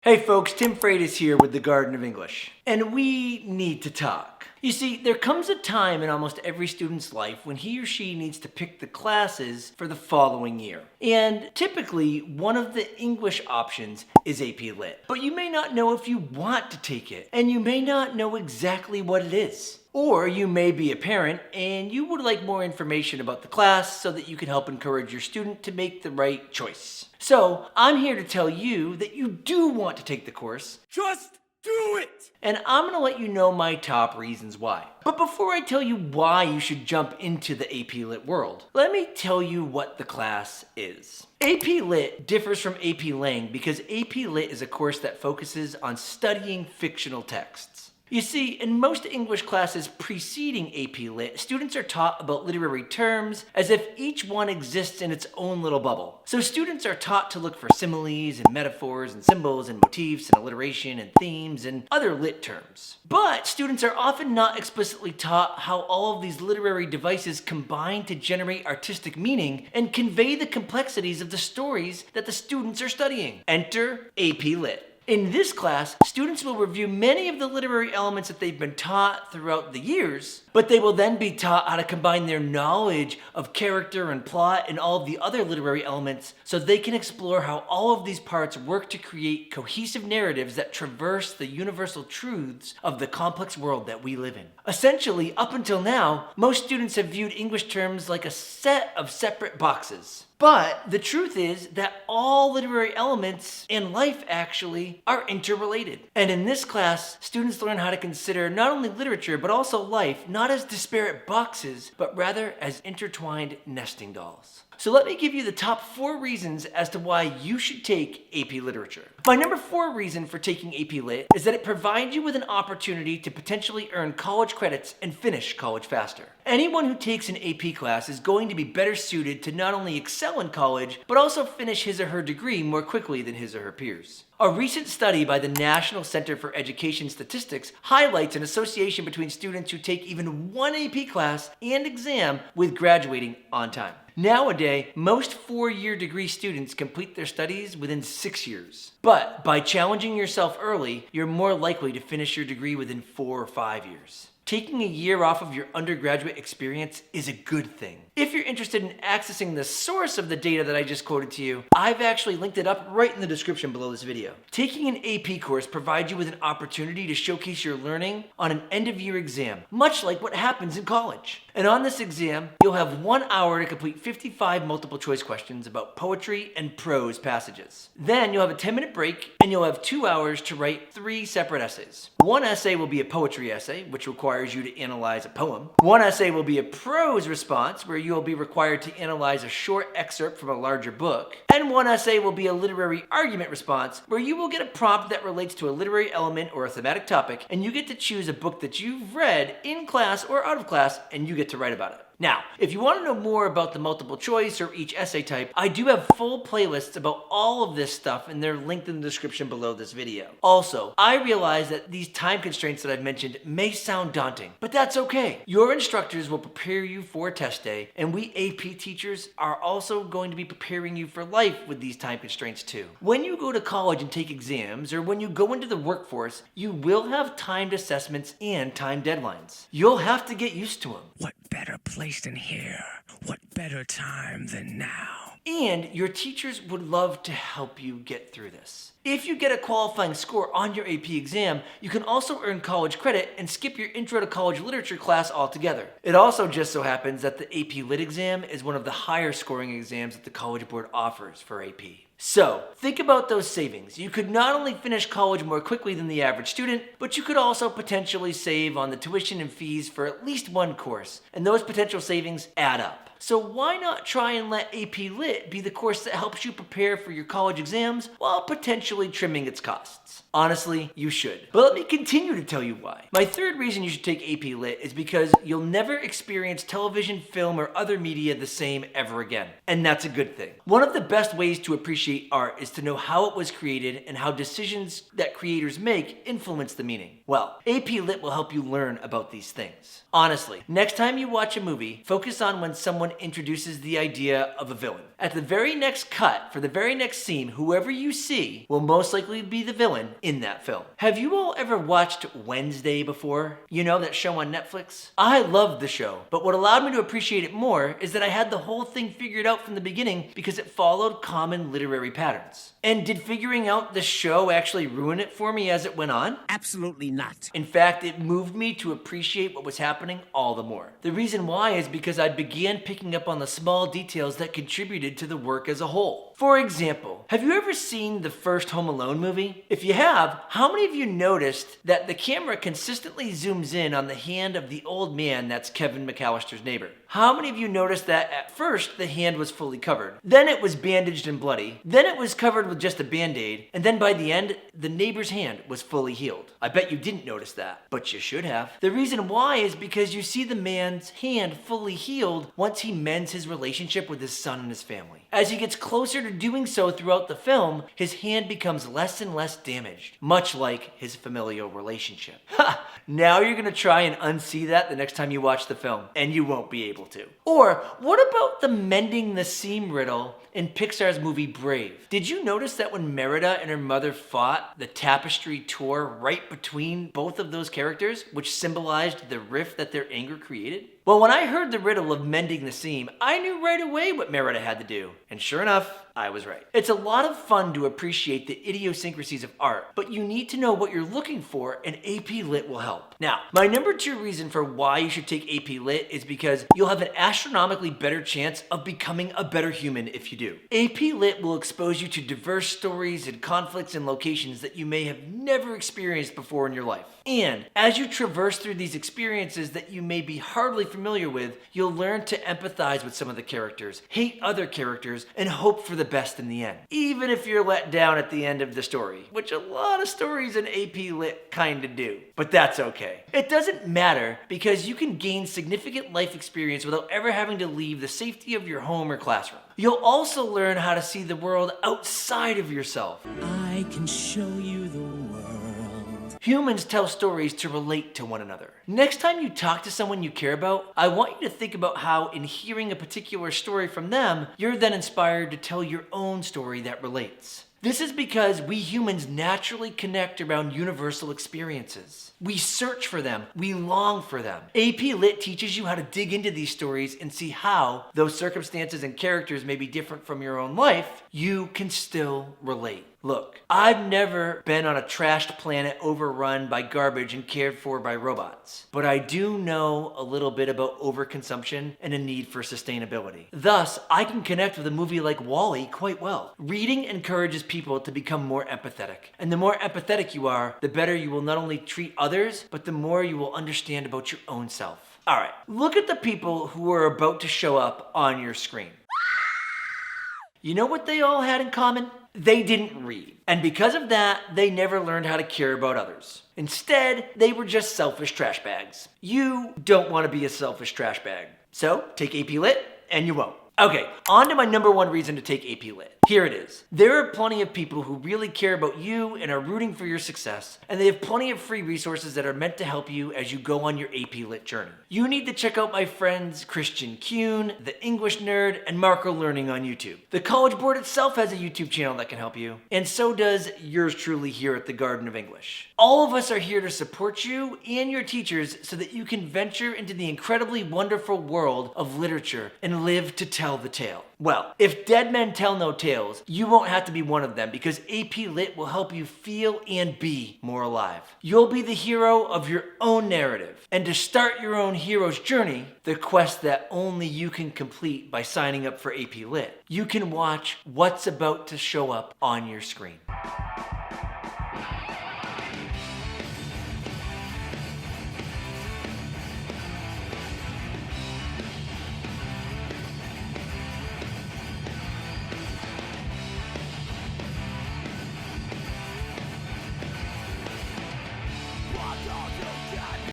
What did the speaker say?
Hey folks, Tim Freitas here with the Garden of English, and we need to talk. You see, there comes a time in almost every student's life when he or she needs to pick the classes for the following year. And typically, one of the English options is AP Lit. But you may not know if you want to take it, and you may not know exactly what it is. Or you may be a parent and you would like more information about the class so that you can help encourage your student to make the right choice. So I'm here to tell you that you do want to take the course. Just do it! And I'm going to let you know my top reasons why. But before I tell you why you should jump into the AP Lit world, let me tell you what the class is. AP Lit differs from AP Lang because AP Lit is a course that focuses on studying fictional texts. You see, in most English classes preceding AP Lit, students are taught about literary terms as if each one exists in its own little bubble. So students are taught to look for similes and metaphors and symbols and motifs and alliteration and themes and other lit terms. But students are often not explicitly taught how all of these literary devices combine to generate artistic meaning and convey the complexities of the stories that the students are studying. Enter AP Lit. In this class, students will review many of the literary elements that they've been taught throughout the years, but they will then be taught how to combine their knowledge of character and plot and all of the other literary elements so they can explore how all of these parts work to create cohesive narratives that traverse the universal truths of the complex world that we live in. Essentially, up until now, most students have viewed English terms like a set of separate boxes. But the truth is that all literary elements in life actually are interrelated. And in this class, students learn how to consider not only literature but also life not as disparate boxes, but rather as intertwined nesting dolls. So let me give you the top 4 reasons as to why you should take AP Literature. My number 4 reason for taking AP Lit is that it provides you with an opportunity to potentially earn college credits and finish college faster. Anyone who takes an AP class is going to be better suited to not only excel in college, but also finish his or her degree more quickly than his or her peers. A recent study by the National Center for Education Statistics highlights an association between students who take even one AP class and exam with graduating on time. Nowadays, most 4-year degree students complete their studies within 6 years. But by challenging yourself early, you're more likely to finish your degree within 4 or 5 years. Taking a year off of your undergraduate experience is a good thing. If you're interested in accessing the source of the data that I just quoted to you, I've actually linked it up right in the description below this video. Taking an AP course provides you with an opportunity to showcase your learning on an end-of-year exam, much like what happens in college. And on this exam, you'll have 1 hour to complete 55 multiple choice questions about poetry and prose passages. Then you'll have a 10-minute break, and you'll have 2 hours to write 3 separate essays. One essay will be a poetry essay, which requires you to analyze a poem. One essay will be a prose response, where you'll be required to analyze a short excerpt from a larger book. And one essay will be a literary argument response, where you will get a prompt that relates to a literary element or a thematic topic, and you get to choose a book that you've read in class or out of class, and you get to write about it. Now, if you want to know more about the multiple choice or each essay type, I do have full playlists about all of this stuff, and they're linked in the description below this video. Also, I realize that these time constraints that I've mentioned may sound daunting, but that's okay. Your instructors will prepare you for test day, and we AP teachers are also going to be preparing you for life with these time constraints too. When you go to college and take exams, or when you go into the workforce, you will have timed assessments and time deadlines. You'll have to get used to them. What better place than here? What better time than now? And your teachers would love to help you get through this. If you get a qualifying score on your AP exam, you can also earn college credit and skip your Intro to College Literature class altogether. It also just so happens that the AP Lit exam is one of the higher scoring exams that the College Board offers for AP. So, think about those savings. You could not only finish college more quickly than the average student, but you could also potentially save on the tuition and fees for at least one course, and those potential savings add up. So why not try and let AP Lit be the course that helps you prepare for your college exams while potentially trimming its costs? Honestly, you should. But let me continue to tell you why. My 3rd reason you should take AP Lit is because you'll never experience television, film, or other media the same ever again. And that's a good thing. One of the best ways to appreciate art is to know how it was created and how decisions that creators make influence the meaning. Well, AP Lit will help you learn about these things. Honestly, next time you watch a movie, focus on when someone someone introduces the idea of a villain. At the very next cut, for the very next scene, whoever you see will most likely be the villain in that film. Have you all ever watched Wednesday before? You know, that show on Netflix? I loved the show, but what allowed me to appreciate it more is that I had the whole thing figured out from the beginning because it followed common literary patterns. And did figuring out the show actually ruin it for me as it went on? Absolutely not. In fact, it moved me to appreciate what was happening all the more. The reason why is because I began picking up on the small details that contributed to the work as a whole. For example, have you ever seen the first Home Alone movie? If you have, how many of you noticed that the camera consistently zooms in on the hand of the old man that's Kevin McAllister's neighbor? How many of you noticed that at first the hand was fully covered, then it was bandaged and bloody, then it was covered with just a band-aid, and then by the end, the neighbor's hand was fully healed? I bet you didn't notice that, but you should have. The reason why is because you see the man's hand fully healed once he mends his relationship with his son and his family. As he gets closer to doing so throughout the film, his hand becomes less and less damaged, much like his familial relationship. Ha! Now you're gonna try and unsee that the next time you watch the film, and you won't be able to. Or what about the mending the seam riddle in Pixar's movie Brave? Did you notice that when Merida and her mother fought, the tapestry tore right between both of those characters, which symbolized the rift that their anger created? Well, when I heard the riddle of mending the seam, I knew right away what Merida had to do. And sure enough, I was right. It's a lot of fun to appreciate the idiosyncrasies of art, but you need to know what you're looking for, and AP Lit will help. Now, my number 2 reason for why you should take AP Lit is because you'll have an astronomically better chance of becoming a better human if you do. AP Lit will expose you to diverse stories and conflicts and locations that you may have never experienced before in your life. And as you traverse through these experiences that you may be hardly familiar with, you'll learn to empathize with some of the characters, hate other characters, and hope for the best in the end. Even if you're let down at the end of the story, which a lot of stories in AP Lit kinda do. But that's okay. It doesn't matter because you can gain significant life experience without ever having to leave the safety of your home or classroom. You'll also learn how to see the world outside of yourself. I can show you the world. Humans tell stories to relate to one another. Next time you talk to someone you care about, I want you to think about how in hearing a particular story from them, you're then inspired to tell your own story that relates. This is because we humans naturally connect around universal experiences. We search for them, we long for them. AP Lit teaches you how to dig into these stories and see how, though circumstances and characters may be different from your own life, you can still relate. Look, I've never been on a trashed planet overrun by garbage and cared for by robots, but I do know a little bit about overconsumption and a need for sustainability. Thus, I can connect with a movie like WALL-E quite well. Reading encourages people to become more empathetic, and the more empathetic you are, the better you will not only treat others, but the more you will understand about your own self. Alright, look at the people who are about to show up on your screen. You know what they all had in common? They didn't read. And because of that, they never learned how to care about others. Instead, they were just selfish trash bags. You don't want to be a selfish trash bag. So, take AP Lit, and you won't. Okay, on to my number 1 reason to take AP Lit. Here it is. There are plenty of people who really care about you and are rooting for your success, and they have plenty of free resources that are meant to help you as you go on your AP Lit journey. You need to check out my friends KRISTIAN, the English Nerd, and Marco Learning on YouTube. The College Board itself has a YouTube channel that can help you, and so does yours truly here at the Garden of English. All of us are here to support you and your teachers so that you can venture into the incredibly wonderful world of literature and live to tell the tale. Well, if dead men tell no tales, you won't have to be one of them because AP Lit will help you feel and be more alive. You'll be the hero of your own narrative. And to start your own hero's journey, the quest that only you can complete by signing up for AP Lit, you can watch what's about to show up on your screen.